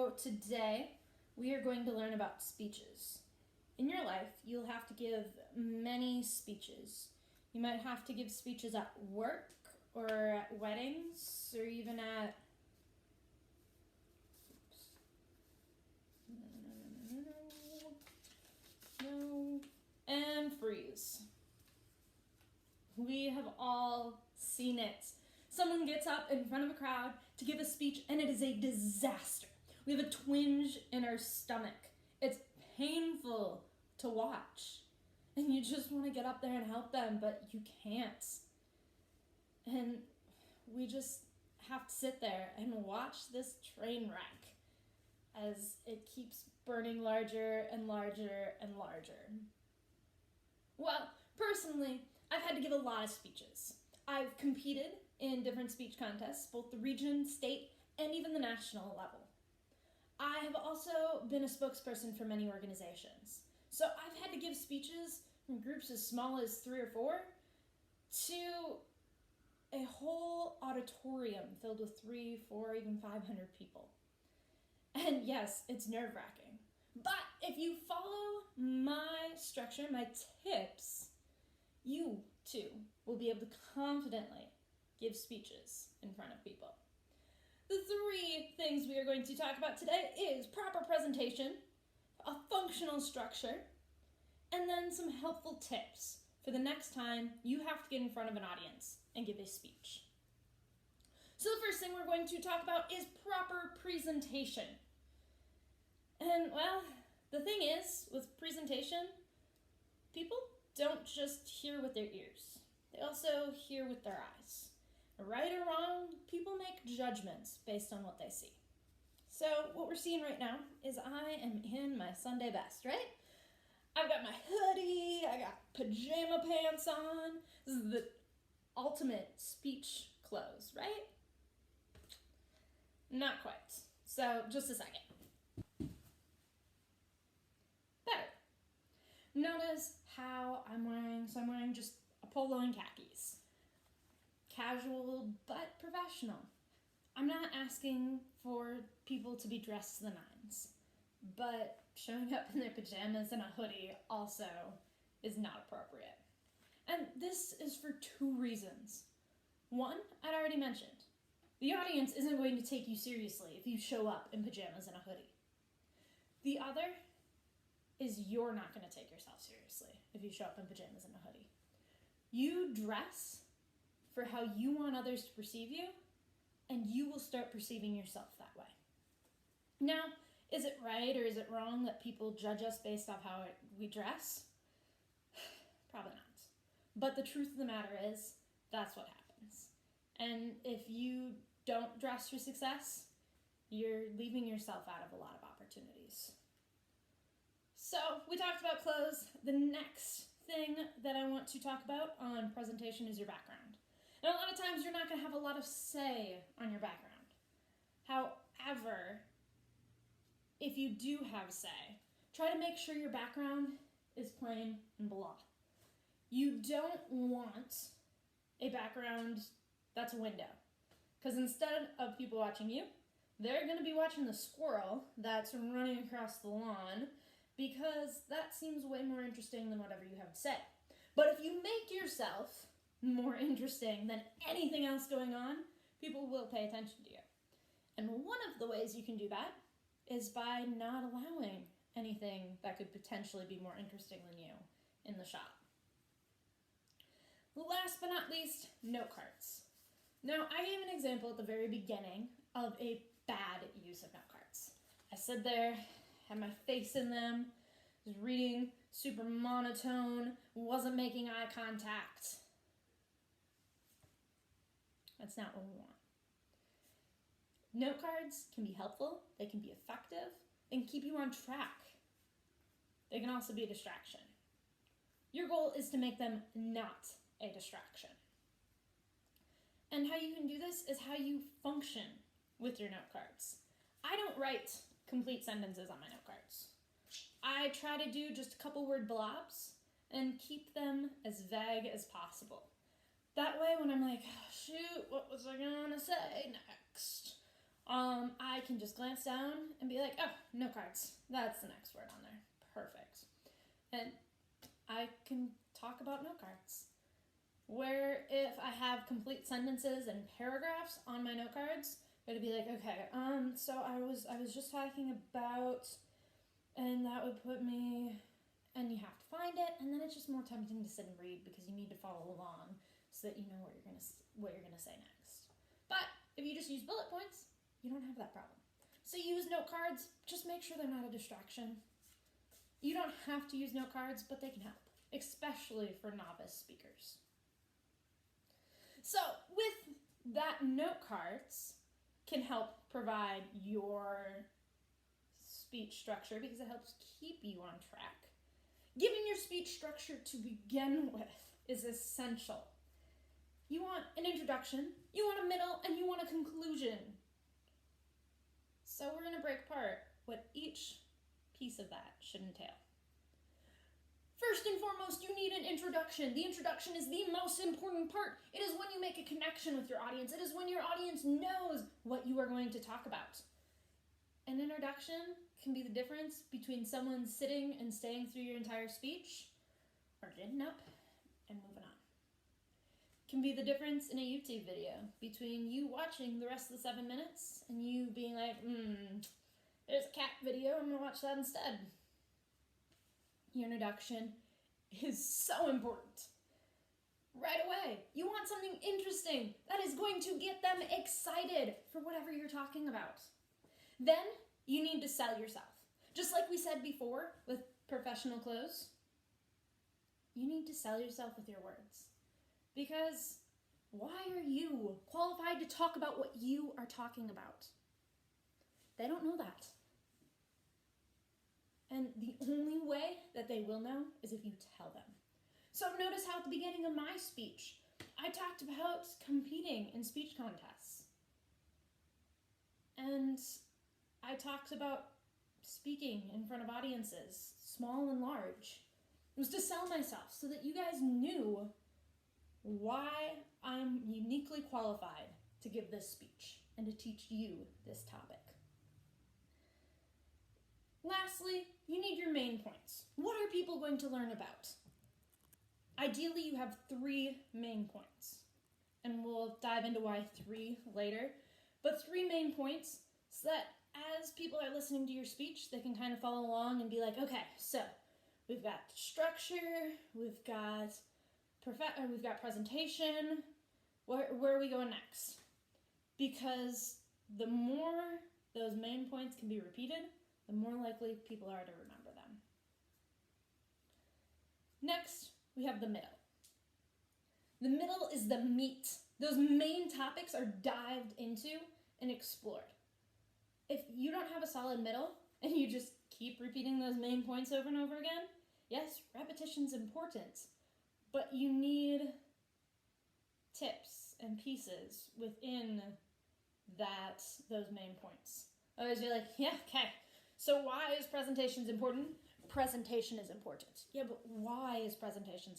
So today we are going to learn about speeches. In your life, you'll have to give many speeches. You might have to give speeches at work or at weddings or even at and freeze. We have all seen it. Someone gets up in front of a crowd to give a speech and it is a disaster. We have a twinge in our stomach. It's painful to watch. And you just want to get up there and help them, but you can't. And we just have to sit there and watch this train wreck as it keeps burning larger and larger and larger. Well, personally, I've had to give a lot of speeches. I've competed in different speech contests, both the region, state, and even the national level. I have also been a spokesperson for many organizations. So I've had to give speeches from groups as small as 3 or 4 to a whole auditorium filled with 3, 4, even 500 people. And yes, it's nerve-wracking. But if you follow my structure, my tips, you too will be able to confidently give speeches in front of people. The 3 things we are going to talk about today is proper presentation, a functional structure, and then some helpful tips for the next time you have to get in front of an audience and give a speech. So the first thing we're going to talk about is proper presentation. And well, the thing is, with presentation, people don't just hear with their ears. They also hear with their eyes. Right or wrong, people make judgments based on what they see. So what we're seeing right now is I am in my Sunday best, right? I've got my hoodie, I got pajama pants on. This is the ultimate speech clothes, right? Not quite. So just a second. Better. Notice how I'm wearing just a polo and khakis. Casual but professional. I'm not asking for people to be dressed to the nines, but showing up in their pajamas and a hoodie also is not appropriate. And this is for 2 reasons. One, I'd already mentioned. The audience isn't going to take you seriously if you show up in pajamas and a hoodie. The other is you're not going to take yourself seriously if you show up in pajamas and a hoodie. You dress for how you want others to perceive you, and you will start perceiving yourself that way. Now, is it right or is it wrong that people judge us based off how we dress? Probably not. But the truth of the matter is, that's what happens. And if you don't dress for success, you're leaving yourself out of a lot of opportunities. So, we talked about clothes. The next thing that I want to talk about on presentation is your background. And a lot of times you're not going to have a lot of say on your background. However, if you do have say, try to make sure your background is plain and blah. You don't want a background that's a window. Because instead of people watching you, they're going to be watching the squirrel that's running across the lawn, because that seems way more interesting than whatever you have to say. But if you make yourself more interesting than anything else going on, people will pay attention to you. And one of the ways you can do that is by not allowing anything that could potentially be more interesting than you in the shot. Last but not least, note cards. Now, I gave an example at the very beginning of a bad use of note cards. I stood there, had my face in them, was reading super monotone, wasn't making eye contact. That's not what we want. Note cards can be helpful, they can be effective, and keep you on track. They can also be a distraction. Your goal is to make them not a distraction. And how you can do this is how you function with your note cards. I don't write complete sentences on my note cards. I try to do just a couple word blobs and keep them as vague as possible. That way when I'm like, shoot, what was I gonna say next? I can just glance down and be like, oh, note cards. That's the next word on there. Perfect. And I can talk about note cards. Where if I have complete sentences and paragraphs on my note cards, it'd be like, okay, so I was just talking about, and that would put me, and you have to find it, and then it's just more tempting to sit and read because you need to follow along so that you know what you're gonna say next. But if you just use bullet points, you don't have that problem. So use note cards, just make sure they're not a distraction. You don't have to use note cards, but they can help, especially for novice speakers. So with that, note cards can help provide your speech structure because it helps keep you on track. Giving your speech structure to begin with is essential. You want an introduction, you want a middle, and you want a conclusion. So we're going to break apart what each piece of that should entail. First and foremost, you need an introduction. The introduction is the most important part. It is when you make a connection with your audience. It is when your audience knows what you are going to talk about. An introduction can be the difference between someone sitting and staying through your entire speech or getting up and moving on. It can be the difference in a YouTube video between you watching the rest of the 7 minutes and you being like, there's a cat video, I'm going to watch that instead. Your introduction is so important. Right away, you want something interesting that is going to get them excited for whatever you're talking about. Then you need to sell yourself. Just like we said before with professional clothes, you need to sell yourself with your words. Because why are you qualified to talk about what you are talking about? They don't know that. And the only way that they will know is if you tell them. So notice how at the beginning of my speech, I talked about competing in speech contests. And I talked about speaking in front of audiences, small and large. It was to sell myself so that you guys knew why I'm uniquely qualified to give this speech and to teach you this topic. Lastly, you need your main points. What are people going to learn about? Ideally, you have 3 main points. And we'll dive into why 3 later. But 3 main points so that as people are listening to your speech, they can kind of follow along and be like, okay, so we've got structure, we've got presentation, where are we going next? Because the more those main points can be repeated, the more likely people are to remember them. Next, we have the middle. The middle is the meat. Those main topics are dived into and explored. If you don't have a solid middle and you just keep repeating those main points over and over again, yes, repetition's important, but you need tips and pieces within those main points. Otherwise you're like, yeah, okay, so why is presentation important? Presentation is important. Yeah, but why is presentation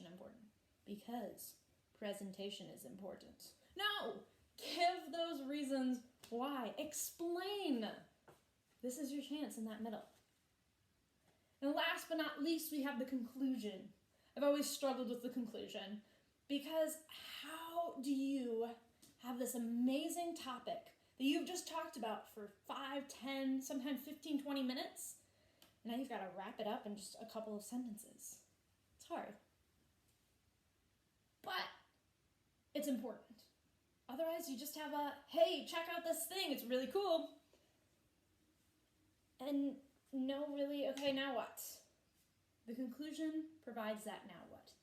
important? Because presentation is important. No! Give those reasons why. Explain. This is your chance in that middle. And last but not least, we have the conclusion. I've always struggled with the conclusion because how do you have this amazing topic that you've just talked about for 5, 10, sometimes 15, 20 minutes, and now you've got to wrap it up in just a couple of sentences? It's hard. But it's important. Otherwise, you just have a, hey, check out this thing, it's really cool. And no, really, okay, now what? The conclusion provides that now what?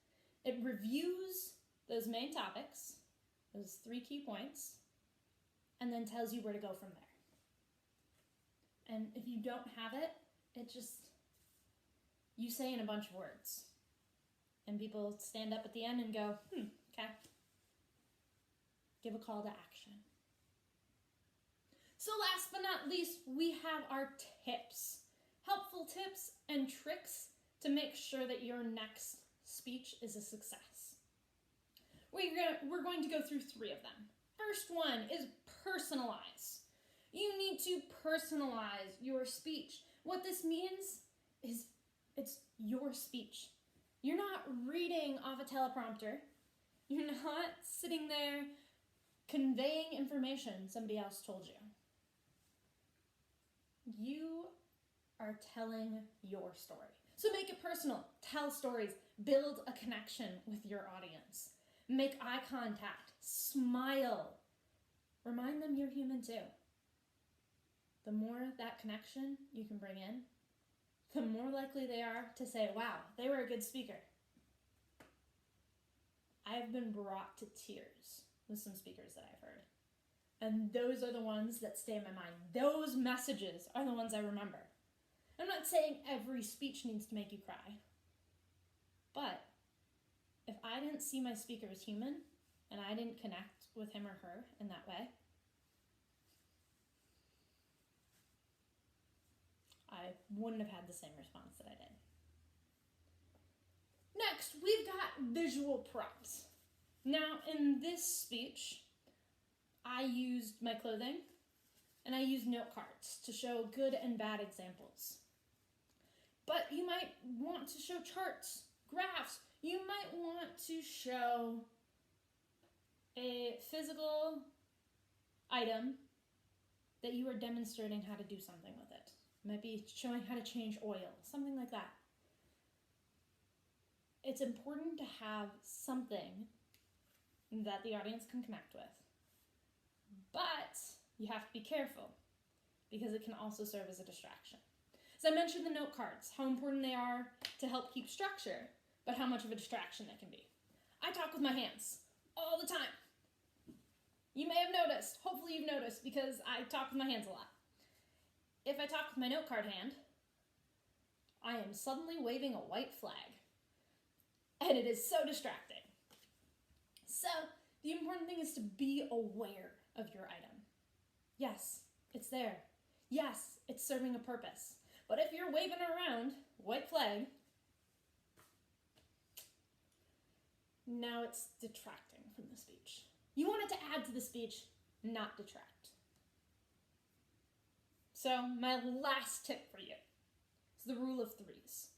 It reviews those main topics, those 3 key points, and then tells you where to go from there. And if you don't have it, it just, you say in a bunch of words. And people stand up at the end and go, okay. Give a call to action. So last but not least, we have our tips. Helpful tips and tricks to make sure that your next speech is a success. We're going to go through 3 of them. First one is personalize. You need to personalize your speech. What this means is it's your speech. You're not reading off a teleprompter. You're not sitting there conveying information somebody else told you. You are telling your story. So make it personal. Tell stories. Build a connection with your audience. Make eye contact. Smile. Remind them you're human too. The more that connection you can bring in, the more likely they are to say, wow, they were a good speaker. I've been brought to tears with some speakers that I've heard. And those are the ones that stay in my mind. Those messages are the ones I remember. I'm not saying every speech needs to make you cry. But if I didn't see my speaker as human, and I didn't connect with him or her in that way, I wouldn't have had the same response that I did. Next, we've got visual prompts. Now, in this speech, I used my clothing and I used note cards to show good and bad examples. But you might want to show charts, graphs. You might want to show a physical item that you are demonstrating how to do something with it. It might be showing how to change oil, something like that. It's important to have something that the audience can connect with. But you have to be careful because it can also serve as a distraction. So I mentioned the note cards, how important they are to help keep structure, but how much of a distraction they can be. I talk with my hands all the time. You may have noticed, hopefully you've noticed, because I talk with my hands a lot. If I talk with my note card hand, I am suddenly waving a white flag. And it is so distracting. So, the important thing is to be aware of your item. Yes, it's there. Yes, it's serving a purpose. But if you're waving around white flag, now it's detracting from the speech. You want it to add to the speech, not detract. So, my last tip for you is the rule of threes.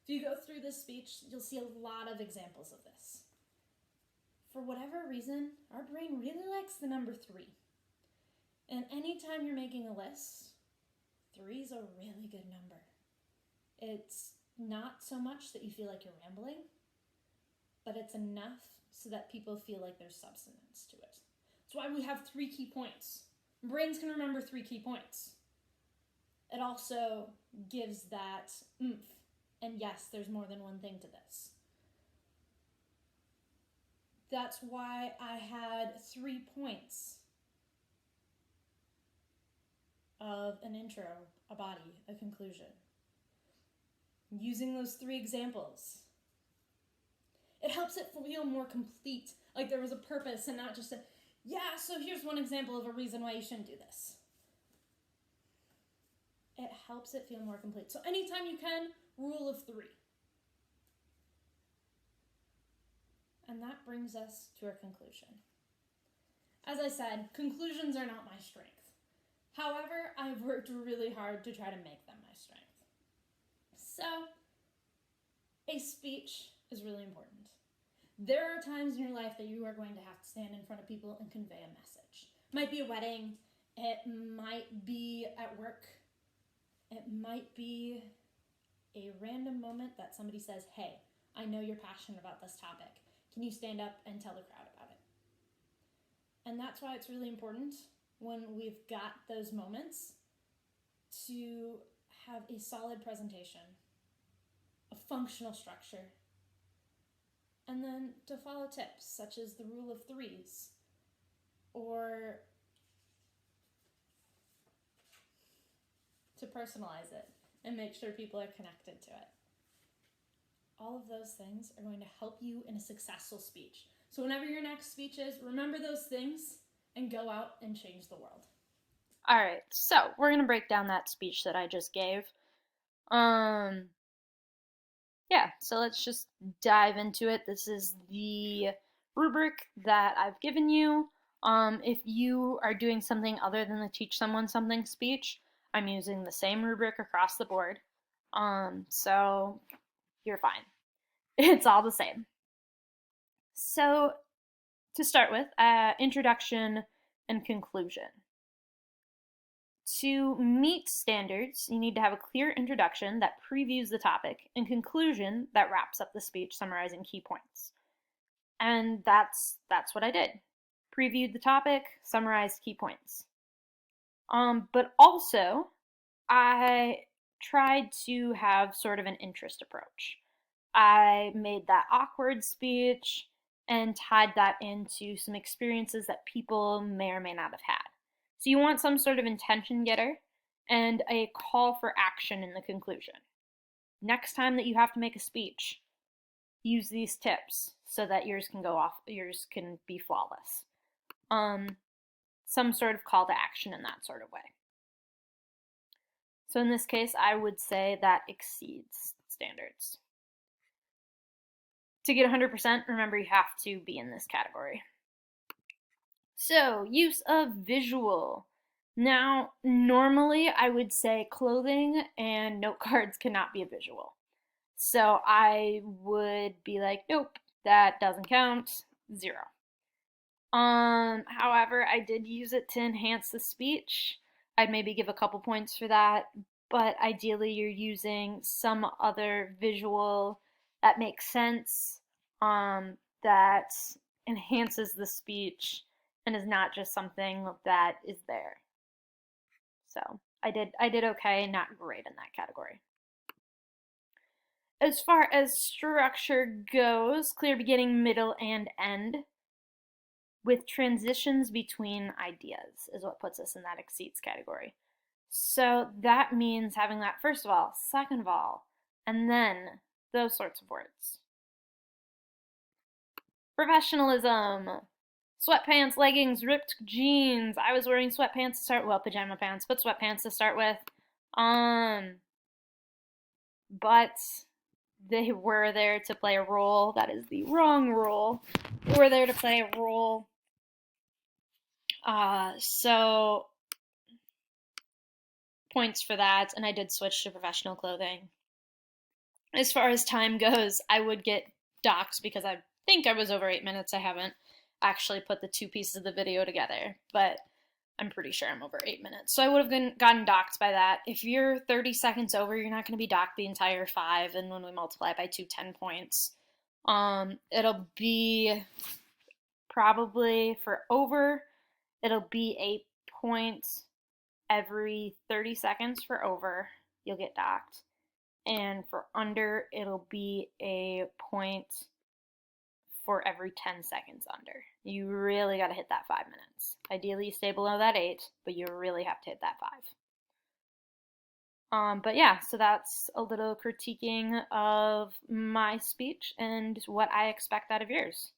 If you go through this speech, you'll see a lot of examples of this. For whatever reason, our brain really likes the number 3. And anytime you're making a list, 3 is a really good number. It's not so much that you feel like you're rambling, but it's enough so that people feel like there's substance to it. That's why we have 3 key points. Brains can remember 3 key points. It also gives that oomph. And yes, there's more than one thing to this. That's why I had 3 points of an intro, a body, a conclusion. Using those 3 examples, it helps it feel more complete, like there was a purpose and not just so here's one example of a reason why you shouldn't do this. It helps it feel more complete. So anytime you can, rule of 3. And that brings us to our conclusion. As I said, conclusions are not my strength. However, I've worked really hard to try to make them my strength. So, a speech is really important. There are times in your life that you are going to have to stand in front of people and convey a message. It might be a wedding, it might be at work, it might be a random moment that somebody says, hey, I know you're passionate about this topic. Can you stand up and tell the crowd about it? And that's why it's really important when we've got those moments to have a solid presentation, a functional structure, and then to follow tips such as the rule of 3s or to personalize it and make sure people are connected to it. All of those things are going to help you in a successful speech. So whenever your next speech is, remember those things and go out and change the world. All right, so we're going to break down that speech that I just gave. So let's just dive into it. This is the rubric that I've given you. If you are doing something other than the teach someone something speech, I'm using the same rubric across the board. So you're fine. It's all the same. So to start with, introduction and conclusion. To meet standards, you need to have a clear introduction that previews the topic and conclusion that wraps up the speech summarizing key points. And that's what I did. Previewed the topic, summarized key points. But also, I tried to have sort of an interest approach. I made that awkward speech and tied that into some experiences that people may or may not have had. So you want some sort of intention getter and a call for action in the conclusion. Next time that you have to make a speech, use these tips so that yours can be flawless. Some sort of call to action in that sort of way. So in this case, I would say that exceeds standards. To get 100%, remember you have to be in this category. So, use of visual. Now, normally I would say clothing and note cards cannot be a visual. So I would be like, nope, that doesn't count, 0. However, I did use it to enhance the speech. I'd maybe give a couple points for that, but ideally you're using some other visual that makes sense, that enhances the speech and is not just something that is there. So I did okay, not great in that category. As far as structure goes, clear beginning, middle, and end, with transitions between ideas is what puts us in that exceeds category. So that means having that first of all, second of all, and then those sorts of words. Professionalism. Sweatpants, leggings, ripped jeans. I was wearing sweatpants to start, well, pajama pants, but sweatpants to start with. But they were there to play a role. That is the wrong role. They were there to play a role. So points for that, and I did switch to professional clothing. As far as time goes, I would get docked because I think I was over 8 minutes. I haven't actually put the 2 pieces of the video together, but I'm pretty sure I'm over 8 minutes. So I would have gotten docked by that. If you're 30 seconds over, you're not going to be docked the entire 5, and when we multiply by 2, 10 points. It'll be probably for over, it'll be a point every 30 seconds for over, you'll get docked. And for under, it'll be a point for every 10 seconds under. You really got to hit that 5 minutes. Ideally, you stay below that 8, but you really have to hit that 5. But yeah, so that's a little critiquing of my speech and what I expect out of yours.